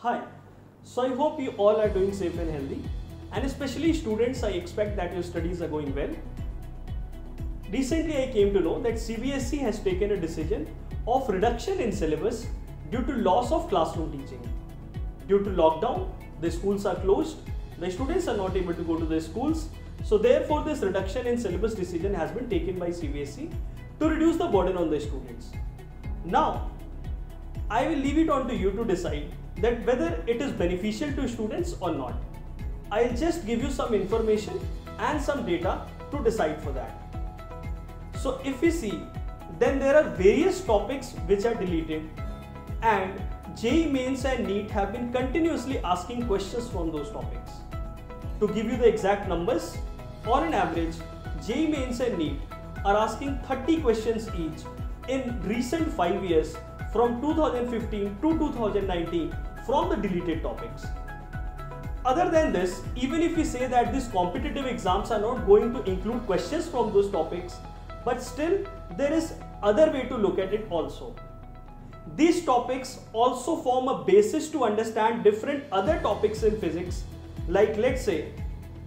Hi, so I hope you all are doing safe and healthy, and especially students, I expect that your studies are going well. Recently I came to know that CBSE has taken a decision of reduction in syllabus due to loss of classroom teaching. Due to lockdown, the schools are closed, the students are not able to go to their schools, so therefore this reduction in syllabus decision has been taken by CBSE to reduce the burden on the students. Now, I will leave it on to you to decide that whether it is beneficial to students or not. I'll just give you some information and some data to decide for that. So if we see, then there are various topics which are deleted, and JEE Mains and NEET have been continuously asking questions from those topics. To give you the exact numbers, on an average, JEE Mains and NEET are asking 30 questions each in recent 5 years from 2015 to 2019 from the deleted topics. Other than this, even if we say that these competitive exams are not going to include questions from those topics, but still there is other way to look at it also. These topics also form a basis to understand different other topics in physics, like let's say,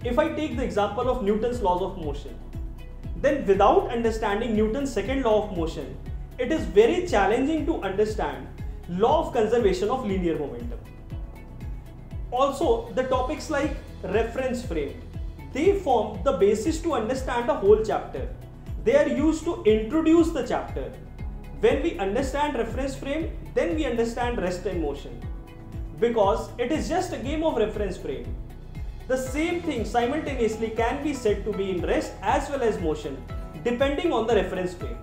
if I take the example of Newton's laws of motion, then without understanding Newton's second law of motion, it is very challenging to understand law of conservation of linear momentum. Also, the topics like reference frame, they form the basis to understand a whole chapter. They are used to introduce the chapter. When we understand reference frame, then we understand rest and motion, because it is just a game of reference frame. The same thing simultaneously can be said to be in rest as well as motion, depending on the reference frame.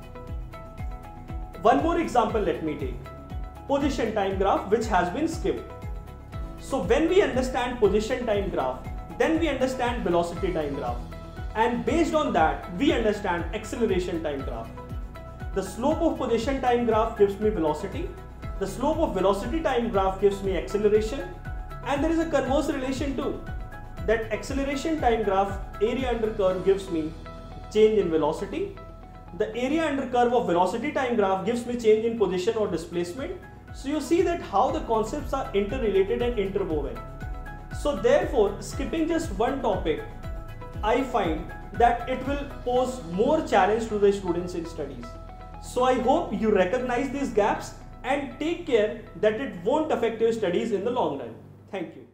One more example let me take. Position time graph, which has been skipped. So when we understand position time graph, then we understand velocity time graph, and based on that we understand acceleration time graph. The slope of position time graph gives me velocity, the slope of velocity time graph gives me acceleration, and there is a converse relation too, that acceleration time graph area under curve gives me change in velocity, the area under curve of velocity time graph gives me change in position or displacement. So you see that how the concepts are interrelated and interwoven. So therefore, skipping just one topic, I find that it will pose more challenge to the students in studies. So I hope you recognize these gaps and take care that it won't affect your studies in the long run. Thank you.